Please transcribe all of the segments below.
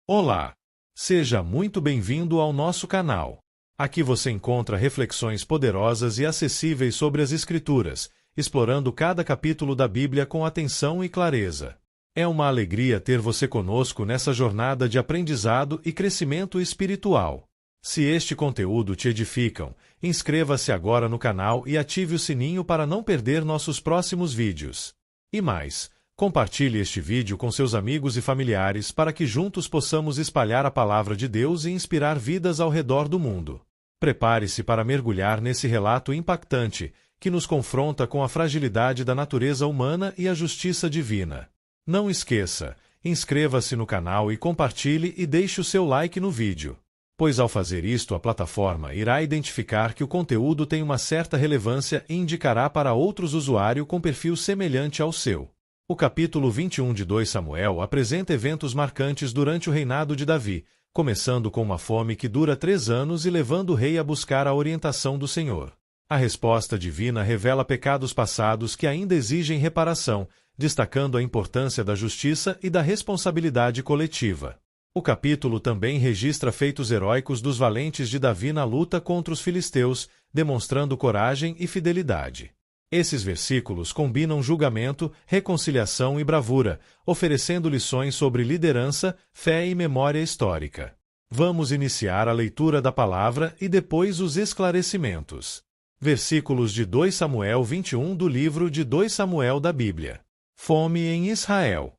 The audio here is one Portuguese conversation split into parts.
Olá! Seja muito bem-vindo ao nosso canal. Aqui você encontra reflexões poderosas e acessíveis sobre as Escrituras, explorando cada capítulo da Bíblia com atenção e clareza. É uma alegria ter você conosco nessa jornada de aprendizado e crescimento espiritual. Se este conteúdo te edificam, inscreva-se agora no canal e ative o sininho para não perder nossos próximos vídeos. E mais, compartilhe este vídeo com seus amigos e familiares para que juntos possamos espalhar a palavra de Deus e inspirar vidas ao redor do mundo. Prepare-se para mergulhar nesse relato impactante que nos confronta com a fragilidade da natureza humana e a justiça divina. Não esqueça, inscreva-se no canal e compartilhe e deixe o seu like no vídeo, pois ao fazer isto a plataforma irá identificar que o conteúdo tem uma certa relevância e indicará para outros usuários com perfil semelhante ao seu. O capítulo 21 de 2 Samuel apresenta eventos marcantes durante o reinado de Davi, começando com uma fome que dura 3 anos e levando o rei a buscar a orientação do Senhor. A resposta divina revela pecados passados que ainda exigem reparação, destacando a importância da justiça e da responsabilidade coletiva. O capítulo também registra feitos heróicos dos valentes de Davi na luta contra os filisteus, demonstrando coragem e fidelidade. Esses versículos combinam julgamento, reconciliação e bravura, oferecendo lições sobre liderança, fé e memória histórica. Vamos iniciar a leitura da palavra e depois os esclarecimentos. Versículos de 2 Samuel 21 do livro de 2 Samuel da Bíblia. Fome em Israel.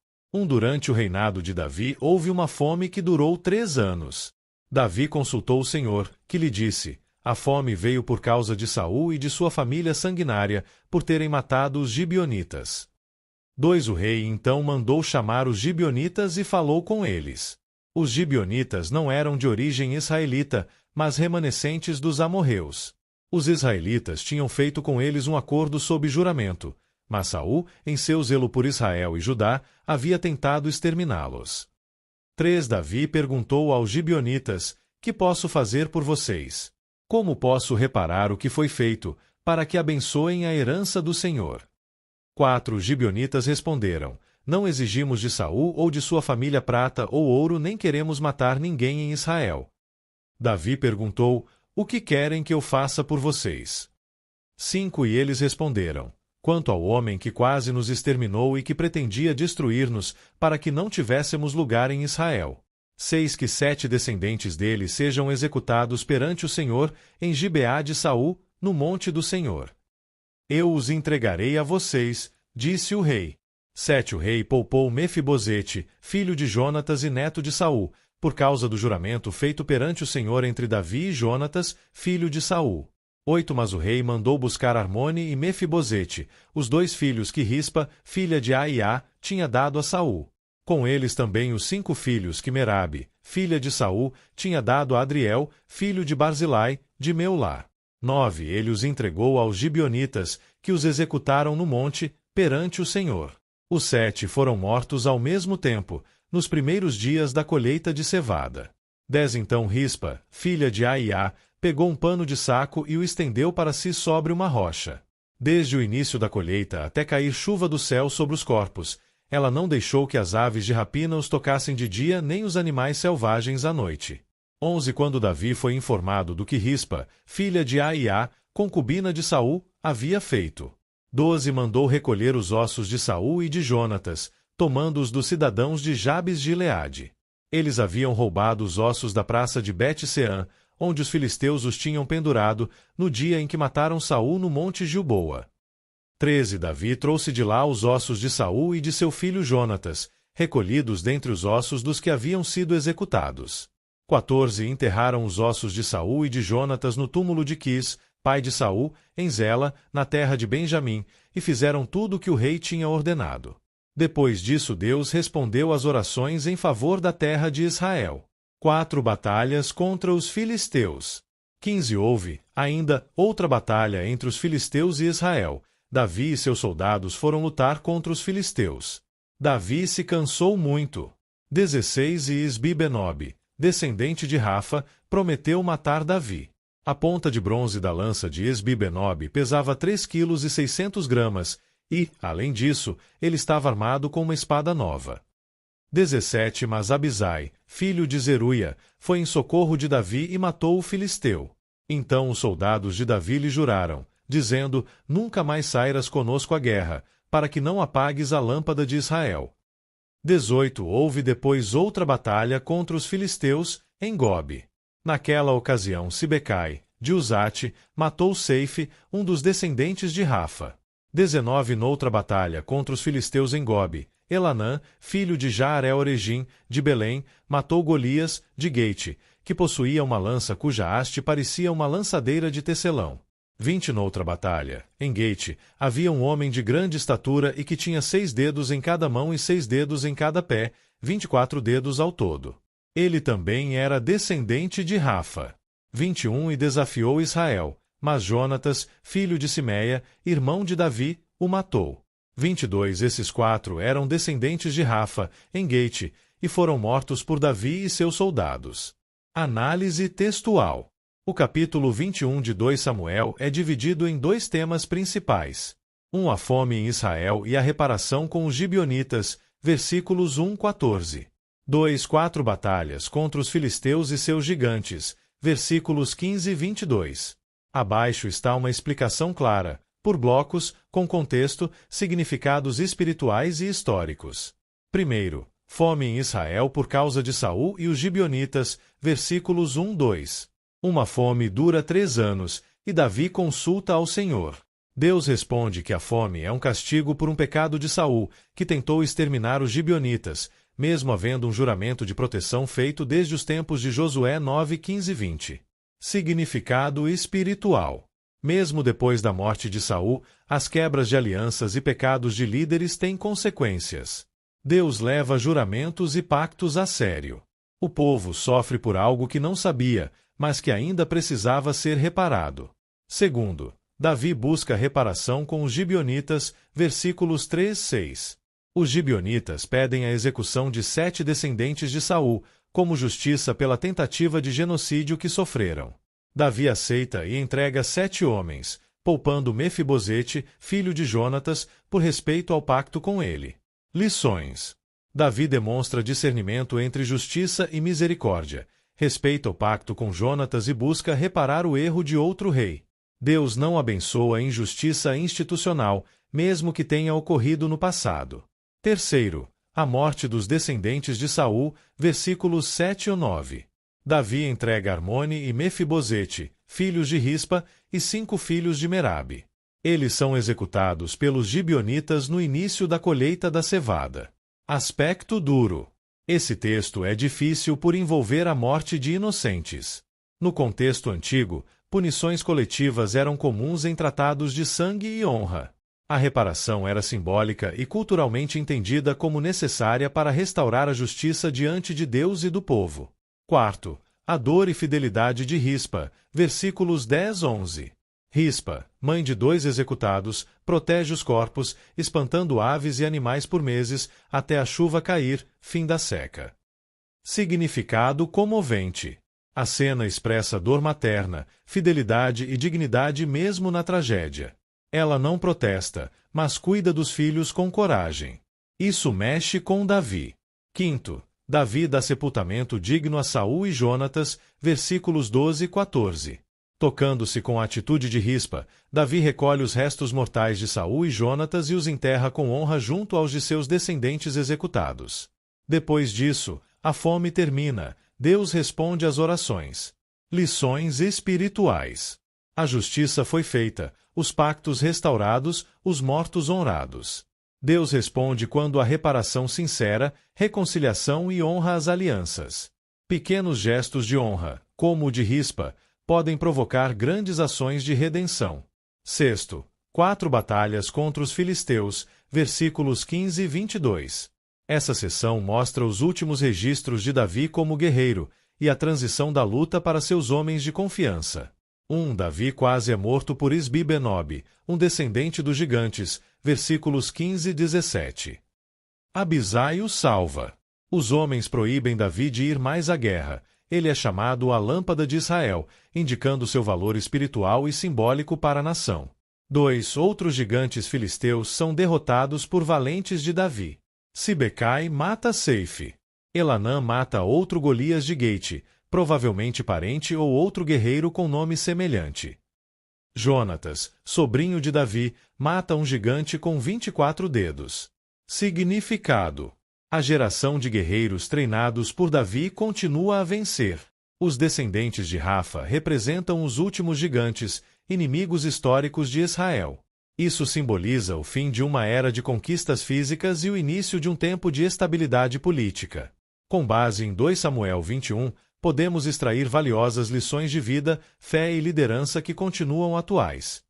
Durante o reinado de Davi houve uma fome que durou 3 anos. Davi consultou o Senhor, que lhe disse: a fome veio por causa de Saul e de sua família sanguinária, por terem matado os gibeonitas. O rei então mandou chamar os gibeonitas e falou com eles. Os gibeonitas não eram de origem israelita, mas remanescentes dos amorreus. Os israelitas tinham feito com eles um acordo sob juramento, mas Saul, em seu zelo por Israel e Judá, havia tentado exterminá-los. Davi perguntou aos gibeonitas: que posso fazer por vocês? Como posso reparar o que foi feito, para que abençoem a herança do Senhor? Os gibeonitas responderam: não exigimos de Saul ou de sua família prata ou ouro, nem queremos matar ninguém em Israel. Davi perguntou: o que querem que eu faça por vocês? E eles responderam: quanto ao homem que quase nos exterminou e que pretendia destruir-nos, para que não tivéssemos lugar em Israel. Que 7 descendentes dele sejam executados perante o Senhor em Gibeá de Saul, no monte do Senhor. Eu os entregarei a vocês, disse o rei. O rei poupou Mefibosete, filho de Jonatas e neto de Saul, por causa do juramento feito perante o Senhor entre Davi e Jonatas, filho de Saul. Mas o rei mandou buscar Armone e Mefibosete, os 2 filhos que Rispa, filha de Aiá, tinha dado a Saul. Com eles também os 5 filhos que Merabe, filha de Saul, tinha dado a Adriel, filho de Barzilai, de Meulá. Ele os entregou aos gibeonitas, que os executaram no monte, perante o Senhor. Os 7 foram mortos ao mesmo tempo, nos primeiros dias da colheita de cevada. Então Rispa, filha de Aiá, pegou um pano de saco e o estendeu para si sobre uma rocha. Desde o início da colheita até cair chuva do céu sobre os corpos, ela não deixou que as aves de rapina os tocassem de dia nem os animais selvagens à noite. Quando Davi foi informado do que Rispa, filha de Aiá, concubina de Saul, havia feito. Mandou recolher os ossos de Saul e de Jonatas, tomando-os dos cidadãos de Jabes de Gileade. Eles haviam roubado os ossos da praça de Bet-Seã, onde os filisteus os tinham pendurado, no dia em que mataram Saul no monte Gilboa. Davi trouxe de lá os ossos de Saul e de seu filho Jonatas, recolhidos dentre os ossos dos que haviam sido executados. Enterraram os ossos de Saul e de Jonatas no túmulo de Quis, pai de Saul, em Zela, na terra de Benjamim, e fizeram tudo o que o rei tinha ordenado. Depois disso Deus respondeu às orações em favor da terra de Israel. 4 contra os filisteus. Houve, ainda, outra batalha entre os filisteus e Israel. Davi e seus soldados foram lutar contra os filisteus. Davi se cansou muito. E Isbi-Benob, descendente de Rafa, prometeu matar Davi. A ponta de bronze da lança de Isbi-Benob pesava 3,6 kg e, além disso, ele estava armado com uma espada nova. 17 Mas Abisai, filho de Zeruia, foi em socorro de Davi e matou o filisteu. Então os soldados de Davi lhe juraram, dizendo: Nunca mais sairás conosco à guerra, para que não apagues a lâmpada de Israel. 18 Houve depois outra batalha contra os filisteus, em Gobe. Naquela ocasião Sibecai, de Uzate, matou Seife, um dos descendentes de Rafa. 19 Noutra batalha contra os filisteus em Gobe, Elanã, filho de Jaaré-Oregim, de Belém, matou Golias, de Gate, que possuía uma lança cuja haste parecia uma lançadeira de tecelão. 20 Noutra batalha, em Gate, havia um homem de grande estatura e que tinha 6 dedos em cada mão e 6 dedos em cada pé, 24 dedos ao todo. Ele também era descendente de Rafa. 21 E desafiou Israel, mas Jonatas, filho de Simeia, irmão de Davi, o matou. 22 Esses 4 eram descendentes de Rafa, em Gate, e foram mortos por Davi e seus soldados. Análise textual. O capítulo 21 de 2 Samuel é dividido em 2 temas principais. A fome em Israel e a reparação com os gibeonitas, versículos 1-14. 2 4 Batalhas contra os filisteus e seus gigantes, versículos 15 e 22. Abaixo está uma explicação clara, por blocos, com contexto, significados espirituais e históricos. Primeiro, fome em Israel por causa de Saul e os gibeonitas, versículos 1-2. Uma fome dura 3 anos, e Davi consulta ao Senhor. Deus responde que a fome é um castigo por um pecado de Saul, que tentou exterminar os gibeonitas, mesmo havendo um juramento de proteção feito desde os tempos de Josué 9, 15 e 20. Significado espiritual. Mesmo depois da morte de Saul, as quebras de alianças e pecados de líderes têm consequências. Deus leva juramentos e pactos a sério. O povo sofre por algo que não sabia, mas que ainda precisava ser reparado. Segundo, Davi busca reparação com os gibeonitas, versículos 3-6. Os gibeonitas pedem a execução de 7 descendentes de Saul, como justiça pela tentativa de genocídio que sofreram. Davi aceita e entrega 7 homens, poupando Mefibosete, filho de Jonatas, por respeito ao pacto com ele. Lições. Davi demonstra discernimento entre justiça e misericórdia, respeita o pacto com Jonatas e busca reparar o erro de outro rei. Deus não abençoa a injustiça institucional, mesmo que tenha ocorrido no passado. Terceiro, a morte dos descendentes de Saul, versículos 7 e 9. Davi entrega Armone e Mefibosete, filhos de Rispa, e 5 filhos de Merabe. Eles são executados pelos gibeonitas no início da colheita da cevada. Aspecto duro. Esse texto é difícil por envolver a morte de inocentes. No contexto antigo, punições coletivas eram comuns em tratados de sangue e honra. A reparação era simbólica e culturalmente entendida como necessária para restaurar a justiça diante de Deus e do povo. Quarto, a dor e fidelidade de Rispa, versículos 10-11. Rispa, mãe de 2 executados, protege os corpos, espantando aves e animais por meses, até a chuva cair, fim da seca. Significado comovente. A cena expressa dor materna, fidelidade e dignidade mesmo na tragédia. Ela não protesta, mas cuida dos filhos com coragem. Isso mexe com Davi. Quinto, Davi dá sepultamento digno a Saul e Jonatas, versículos 12 e 14. Tocando-se com a atitude de Rispa, Davi recolhe os restos mortais de Saul e Jonatas e os enterra com honra junto aos de seus descendentes executados. Depois disso, a fome termina, Deus responde às orações. Lições espirituais. A justiça foi feita, os pactos restaurados, os mortos honrados. Deus responde quando há reparação sincera, reconciliação e honra às alianças. Pequenos gestos de honra, como o de Rispa, podem provocar grandes ações de redenção. Sexto, 4 batalhas contra os filisteus, versículos 15 e 22. Essa seção mostra os últimos registros de Davi como guerreiro e a transição da luta para seus homens de confiança. Davi quase é morto por Isbi-Benob, um descendente dos gigantes, versículos 15 e 17. Abisai o salva. Os homens proíbem Davi de ir mais à guerra. Ele é chamado a Lâmpada de Israel, indicando seu valor espiritual e simbólico para a nação. 2 outros gigantes filisteus são derrotados por valentes de Davi. Sibecai mata Seife. Elanã mata outro Golias de Gate, provavelmente parente ou outro guerreiro com nome semelhante. Jonatas, sobrinho de Davi, mata um gigante com 24 dedos. Significado: a geração de guerreiros treinados por Davi continua a vencer. Os descendentes de Rafa representam os últimos gigantes, inimigos históricos de Israel. Isso simboliza o fim de uma era de conquistas físicas e o início de um tempo de estabilidade política. Com base em 2 Samuel 21, podemos extrair valiosas lições de vida, fé e liderança que continuam atuais.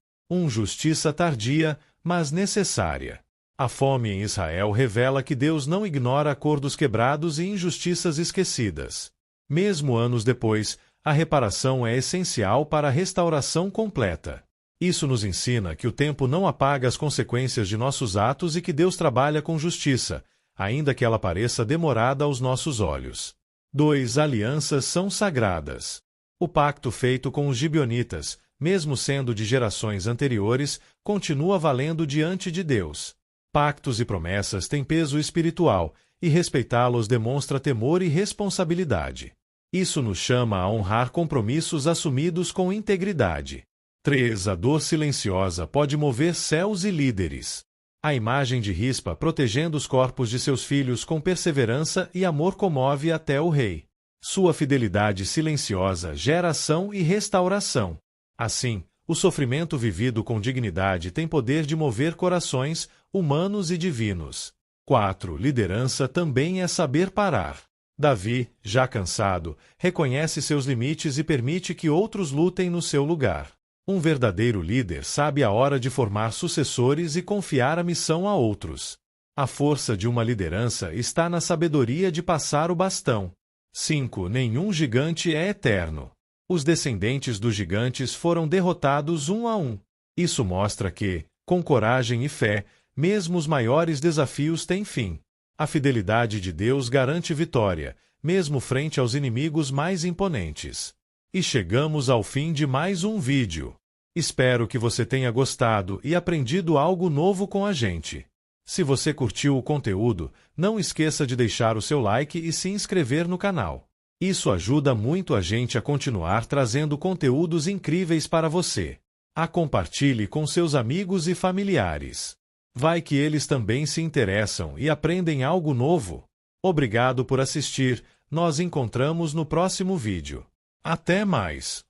Justiça tardia, mas necessária. A fome em Israel revela que Deus não ignora acordos quebrados e injustiças esquecidas. Mesmo anos depois, a reparação é essencial para a restauração completa. Isso nos ensina que o tempo não apaga as consequências de nossos atos e que Deus trabalha com justiça, ainda que ela pareça demorada aos nossos olhos. 2 Alianças são sagradas. O pacto feito com os gibeonitas, mesmo sendo de gerações anteriores, continua valendo diante de Deus. Pactos e promessas têm peso espiritual, e respeitá-los demonstra temor e responsabilidade. Isso nos chama a honrar compromissos assumidos com integridade. 3 A dor silenciosa pode mover céus e líderes. A imagem de Rispa protegendo os corpos de seus filhos com perseverança e amor comove até o rei. Sua fidelidade silenciosa gera ação e restauração. Assim, o sofrimento vivido com dignidade tem poder de mover corações, humanos e divinos. 4 Liderança também é saber parar. Davi, já cansado, reconhece seus limites e permite que outros lutem no seu lugar. Um verdadeiro líder sabe a hora de formar sucessores e confiar a missão a outros. A força de uma liderança está na sabedoria de passar o bastão. 5 Nenhum gigante é eterno. Os descendentes dos gigantes foram derrotados um a um. Isso mostra que, com coragem e fé, mesmo os maiores desafios têm fim. A fidelidade de Deus garante vitória, mesmo frente aos inimigos mais imponentes. E chegamos ao fim de mais um vídeo. Espero que você tenha gostado e aprendido algo novo com a gente. Se você curtiu o conteúdo, não esqueça de deixar o seu like e se inscrever no canal. Isso ajuda muito a gente a continuar trazendo conteúdos incríveis para você. Compartilhe com seus amigos e familiares. Vai que eles também se interessam e aprendem algo novo. Obrigado por assistir, nós encontramos no próximo vídeo. Até mais!